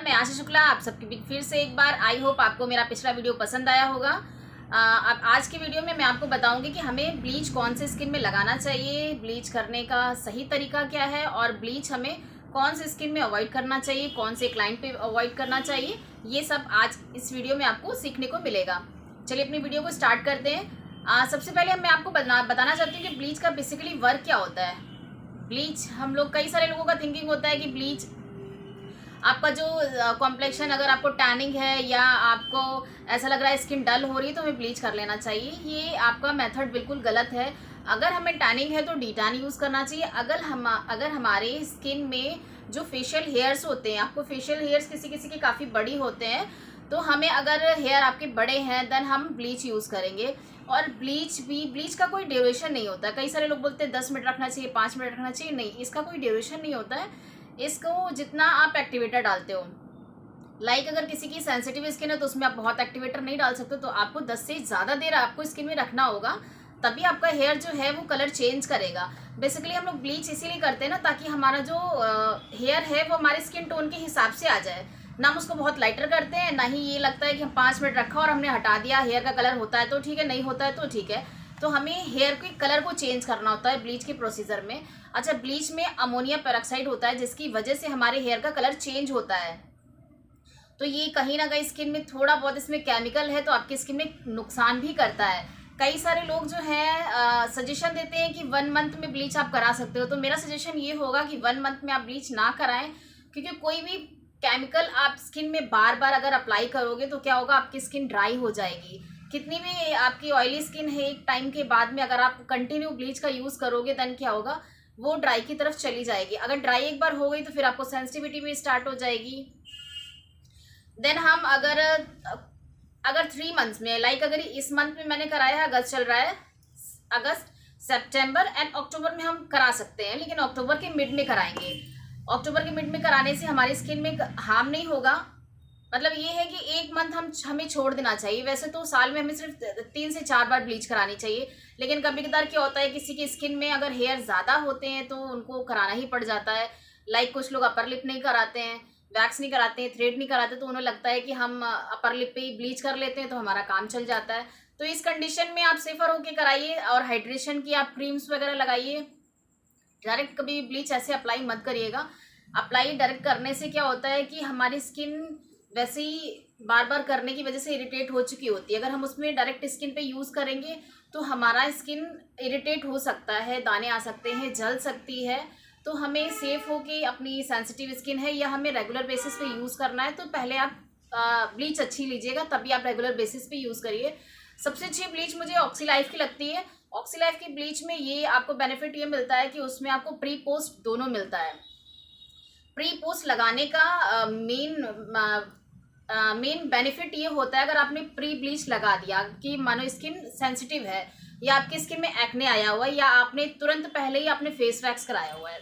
मैं आशा शुक्ला, आप सबकी फिर से एक बार आई होप आपको मेरा पिछला वीडियो पसंद आया होगा। अब आज की वीडियो में मैं आपको बताऊंगी कि हमें ब्लीच कौन से स्किन में लगाना चाहिए, ब्लीच करने का सही तरीका क्या है और ब्लीच हमें कौन से स्किन में अवॉइड करना चाहिए, कौन से क्लाइंट पे अवॉइड करना चाहिए, ये सब आज इस वीडियो में आपको सीखने को मिलेगा। चलिए अपनी वीडियो को स्टार्ट करते हैं। सबसे पहले मैं आपको बताना चाहती हूँ कि ब्लीच का बेसिकली वर्क क्या होता है। ब्लीच हम लोग कई सारे लोगों का थिंकिंग होता है कि ब्लीच आपका जो कॉम्प्लेक्शन, अगर आपको टैनिंग है या आपको ऐसा लग रहा है स्किन डल हो रही है तो हमें ब्लीच कर लेना चाहिए। ये आपका मेथड बिल्कुल गलत है। अगर हमें टैनिंग है तो डीटैन यूज़ करना चाहिए। अगर हमारे स्किन में जो फेशियल हेयर्स होते हैं, आपको फेशियल हेयर्स किसी किसी के काफ़ी बड़ी होते हैं, तो हमें अगर हेयर आपके बड़े हैं देन हम ब्लीच यूज़ करेंगे। और ब्लीच का कोई ड्यूरेशन नहीं होता। कई सारे लोग बोलते हैं 10 मिनट रखना चाहिए, 5 मिनट रखना चाहिए। नहीं, इसका कोई ड्यूरेशन नहीं होता है। इसको जितना आप एक्टिवेटर डालते हो, अगर किसी की सेंसिटिव स्किन है तो उसमें आप बहुत एक्टिवेटर नहीं डाल सकते, तो आपको 10 से ज़्यादा देर आपको स्किन में रखना होगा, तभी आपका हेयर जो है वो कलर चेंज करेगा। बेसिकली हम लोग ब्लीच इसीलिए करते हैं ना, ताकि हमारा जो हेयर है वो हमारे स्किन टोन के हिसाब से आ जाए। ना हम उसको बहुत लाइटर करते हैं, ना ही ये लगता है कि हम 5 मिनट रखा और हमने हटा दिया, हेयर का कलर होता है तो ठीक है, नहीं होता है तो ठीक है। तो हमें हेयर के कलर को चेंज करना होता है ब्लीच के प्रोसीजर में। अच्छा, ब्लीच में अमोनिया पेरोक्साइड होता है जिसकी वजह से हमारे हेयर का कलर चेंज होता है। तो ये कहीं ना कहीं स्किन में थोड़ा बहुत इसमें केमिकल है तो आपकी स्किन में नुकसान भी करता है। कई सारे लोग जो है सजेशन देते हैं कि 1 मंथ में ब्लीच आप करा सकते हो, तो मेरा सजेशन ये होगा कि 1 मंथ में आप ब्लीच ना कराएं, क्योंकि कोई भी केमिकल आप स्किन में बार बार अगर अप्लाई करोगे तो क्या होगा, आपकी स्किन ड्राई हो जाएगी। कितनी भी आपकी ऑयली स्किन है, एक टाइम के बाद में अगर आप कंटिन्यू ब्लीच का यूज़ करोगे देन क्या होगा, वो ड्राई की तरफ चली जाएगी। अगर ड्राई एक बार हो गई तो फिर आपको सेंसिटिविटी भी स्टार्ट हो जाएगी। देन हम अगर 3 मंथ्स में, अगर इस मंथ में मैंने कराया है, अगस्त चल रहा है, अगस्त, सितंबर एंड अक्टूबर में हम करा सकते हैं, लेकिन अक्टूबर के मिड में कराएंगे। अक्टूबर के मिड में कराने से हमारी स्किन में हार्म नहीं होगा। मतलब ये है कि 1 मंथ हमें छोड़ देना चाहिए। वैसे तो साल में हमें सिर्फ 3 से 4 बार ब्लीच करानी चाहिए, लेकिन कभी कदार क्या होता है, किसी की स्किन में अगर हेयर ज़्यादा होते हैं तो उनको कराना ही पड़ जाता है। कुछ लोग अपर लिप नहीं कराते हैं, वैक्स नहीं कराते हैं, थ्रेड नहीं कराते, तो उन्हें लगता है कि हम अपर लिप पे ही ब्लीच कर लेते हैं तो हमारा काम चल जाता है। तो इस कंडीशन में आप सेफर होके कराइए और हाइड्रेशन की आप क्रीम्स वगैरह लगाइए। डायरेक्ट कभी ब्लीच ऐसे अप्लाई मत करिएगा। अप्लाई डायरेक्ट करने से क्या होता है कि हमारी स्किन वैसे ही बार बार करने की वजह से इरिटेट हो चुकी होती है। अगर हम उसमें डायरेक्ट स्किन पे यूज़ करेंगे तो हमारा स्किन इरिटेट हो सकता है, दाने आ सकते हैं, जल सकती है। तो हमें सेफ हो कि अपनी सेंसिटिव स्किन है या हमें रेगुलर बेसिस पे यूज़ करना है, तो पहले आप ब्लीच अच्छी लीजिएगा, तभी आप रेगुलर बेसिस पे यूज़ करिए। सबसे अच्छी ब्लीच मुझे ऑक्सीलाइफ की लगती है। ऑक्सीलाइफ की ब्लीच में ये आपको बेनिफिट ये मिलता है कि उसमें आपको प्री पोस्ट दोनों मिलता है। प्री पोस्ट लगाने का मेन बेनिफिट ये होता है, अगर आपने प्री ब्लीच लगा दिया कि मानो स्किन सेंसिटिव है या आपकी स्किन में एक्ने आया हुआ है या आपने तुरंत पहले ही आपने फेस वैक्स कराया हुआ है,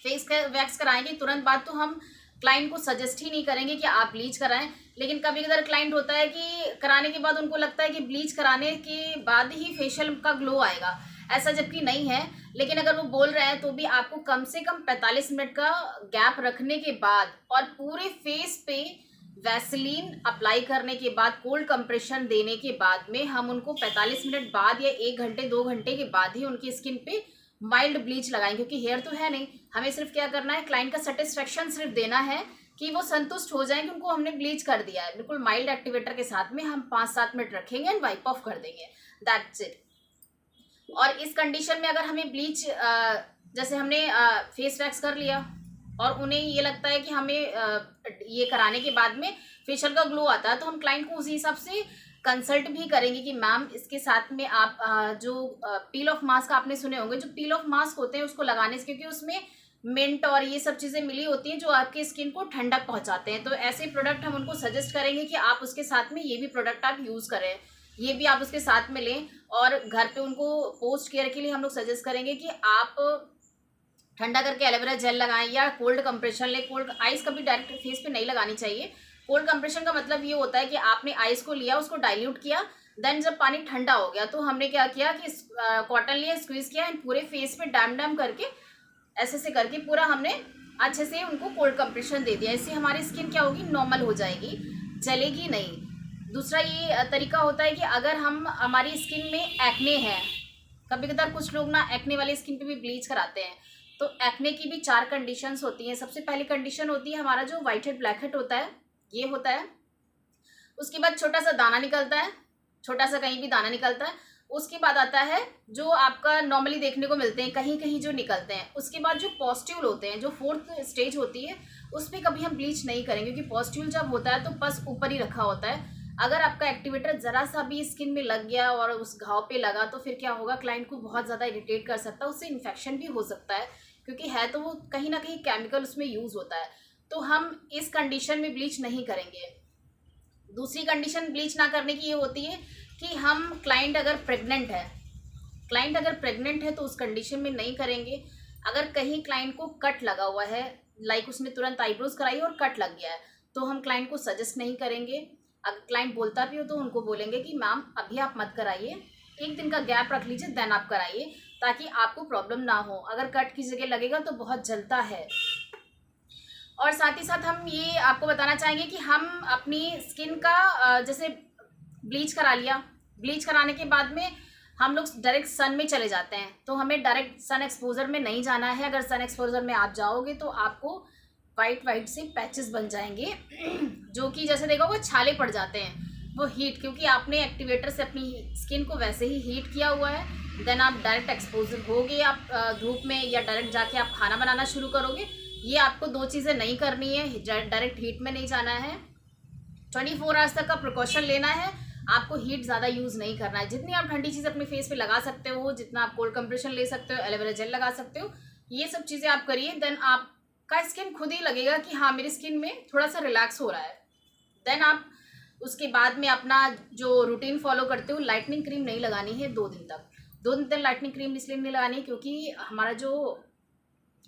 फेस वैक्स कराएंगे तुरंत बाद तो हम क्लाइंट को सजेस्ट ही नहीं करेंगे कि आप ब्लीच कराएं। लेकिन कभी कभार क्लाइंट होता है कि कराने के बाद उनको लगता है कि ब्लीच कराने के बाद ही फेशियल का ग्लो आएगा, ऐसा जबकि नहीं है। लेकिन अगर वो बोल रहे हैं तो भी आपको कम से कम 45 मिनट का गैप रखने के बाद और पूरे फेस पे वैसलीन अप्लाई करने के बाद, कोल्ड कंप्रेशन देने के बाद में हम उनको 45 मिनट बाद या 1 घंटे 2 घंटे के बाद ही उनकी स्किन पे माइल्ड ब्लीच लगाएं, क्योंकि हेयर तो है नहीं। हमें सिर्फ क्या करना है, क्लाइंट का सेटिस्फेक्शन सिर्फ देना है कि वो संतुष्ट हो जाएं कि उनको हमने ब्लीच कर दिया है। बिल्कुल माइल्ड एक्टिवेटर के साथ में हम 5-7 मिनट रखेंगे एंड वाइप ऑफ कर देंगे, दैट्स इट। और इस कंडीशन में अगर हमें ब्लीच जैसे हमने फेस वैक्स कर लिया और उन्हें ये लगता है कि हमें ये कराने के बाद में फेशियल का ग्लो आता है, तो हम क्लाइंट को उसी हिसाब से कंसल्ट भी करेंगे कि मैम इसके साथ में आप जो पील ऑफ मास्क आपने सुने होंगे, जो पील ऑफ मास्क होते हैं उसको लगाने से, क्योंकि उसमें मिंट और ये सब चीज़ें मिली होती हैं जो आपकी स्किन को ठंडक पहुंचाते हैं, तो ऐसे प्रोडक्ट हम उनको सजेस्ट करेंगे कि आप उसके साथ में ये भी प्रोडक्ट आप यूज़ करें, ये भी आप उसके साथ में लें। और घर पे उनको पोस्ट केयर के लिए हम लोग सजेस्ट करेंगे कि आप ठंडा करके एलोवेरा जेल लगाएं या कोल्ड कंप्रेशन लें। कोल्ड आइस कभी डायरेक्ट फेस पे नहीं लगानी चाहिए। कोल्ड कंप्रेशन का मतलब ये होता है कि आपने आइस को लिया, उसको डाइल्यूट किया, देन जब पानी ठंडा हो गया तो हमने क्या किया कि कॉटन लिया, स्क्वीज किया एंड पूरे फेस पे डैम डैम करके ऐसे से करके पूरा हमने अच्छे से उनको कोल्ड कंप्रेशन दे दिया। इससे हमारी स्किन क्या होगी, नॉर्मल हो जाएगी, जलेगी नहीं। दूसरा ये तरीका होता है कि अगर हमारी स्किन में एक्ने है, कभी कभार कुछ लोग ना एक्ने वाली स्किन पे भी ब्लीच कराते हैं। तो एक्ने की भी 4 कंडीशंस होती हैं। सबसे पहली कंडीशन होती है हमारा जो व्हाइट हेड ब्लैक हेड होता है, ये होता है। उसके बाद छोटा सा दाना निकलता है, छोटा सा कहीं भी दाना निकलता है। उसके बाद आता है जो आपका नॉर्मली देखने को मिलते हैं कहीं कहीं जो निकलते हैं। उसके बाद जो पॉस्ट्यूल होते हैं, जो 4th स्टेज होती है, उस पर कभी हम ब्लीच नहीं करेंगे, क्योंकि पॉस्ट्यूल जब होता है तो पस ऊपर ही रखा होता है। अगर आपका एक्टिवेटर ज़रा सा भी स्किन में लग गया और उस घाव पे लगा तो फिर क्या होगा, क्लाइंट को बहुत ज़्यादा इरिटेट कर सकता है, उससे इन्फेक्शन भी हो सकता है, क्योंकि है तो वो कहीं ना कहीं केमिकल उसमें यूज़ होता है। तो हम इस कंडीशन में ब्लीच नहीं करेंगे। दूसरी कंडीशन ब्लीच ना करने की ये होती है कि हम क्लाइंट अगर प्रेग्नेंट है तो उस कंडीशन में नहीं करेंगे। अगर कहीं क्लाइंट को कट लगा हुआ है, लाइक उसने तुरंत आईब्रोज कराई और कट लग गया है, तो हम क्लाइंट को सजेस्ट नहीं करेंगे। अगर क्लाइंट बोलता भी हो तो उनको बोलेंगे कि मैम अभी आप मत कराइए, 1 दिन का गैप रख लीजिए, देन आप कराइए, ताकि आपको प्रॉब्लम ना हो। अगर कट की जगह लगेगा तो बहुत जलता है। और साथ ही साथ हम ये आपको बताना चाहेंगे कि हम अपनी स्किन का जैसे ब्लीच करा लिया, ब्लीच कराने के बाद में हम लोग डायरेक्ट सन में चले जाते हैं, तो हमें डायरेक्ट सन एक्सपोजर में नहीं जाना है। अगर सन एक्सपोजर में आप जाओगे तो आपको वाइट से पैचेस बन जाएंगे जो कि जैसे देखो वो छाले पड़ जाते हैं, वो हीट, क्योंकि आपने एक्टिवेटर से अपनी स्किन को वैसे ही हीट किया हुआ है। देन आप डायरेक्ट एक्सपोजर होगे, आप धूप में या डायरेक्ट जाके आप खाना बनाना शुरू करोगे। ये आपको 2 चीज़ें नहीं करनी है, डायरेक्ट हीट में नहीं जाना है, 24 आवर्स तक का प्रिकॉशन लेना है। आपको हीट ज़्यादा यूज़ नहीं करना है। जितनी आप ठंडी चीज़ अपने फेस पे लगा सकते हो, जितना आप कोल्ड कंप्रेशन ले सकते हो, एलोवेरा जेल लगा सकते हो, ये सब चीज़ें आप करिए। देन आपका स्किन खुद ही लगेगा कि हाँ मेरी स्किन में थोड़ा सा रिलैक्स हो रहा है। देन आप उसके बाद में अपना जो रूटीन फॉलो करते हो, लाइटनिंग क्रीम नहीं लगानी है 2 दिन तक। 2 दिन तक लाइटनिंग क्रीम इसलिए नहीं लगानी है क्योंकि हमारा जो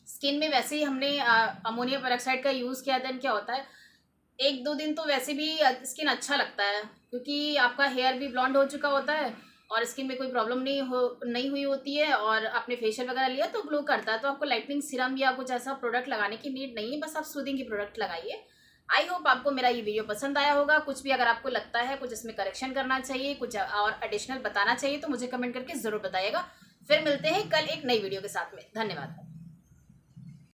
स्किन में वैसे ही हमने अमोनियम पेरोक्साइड का यूज़ किया, देन क्या होता है 1-2 दिन तो वैसे भी स्किन अच्छा लगता है, क्योंकि आपका हेयर भी ब्लॉन्ड हो चुका होता है और स्किन में कोई प्रॉब्लम नहीं हुई होती है, और आपने फेशियल वगैरह लिया तो ग्लो करता है। तो आपको लाइटनिंग सीरम या कुछ ऐसा प्रोडक्ट लगाने की नीड नहीं है, बस आप सूदिंग की प्रोडक्ट लगाइए। आई होप आपको मेरा ये वीडियो पसंद आया होगा। कुछ भी अगर आपको लगता है कुछ इसमें करेक्शन करना चाहिए, कुछ और एडिशनल बताना चाहिए, तो मुझे कमेंट करके ज़रूर बताइएगा। फिर मिलते हैं कल एक नई वीडियो के साथ में। धन्यवाद।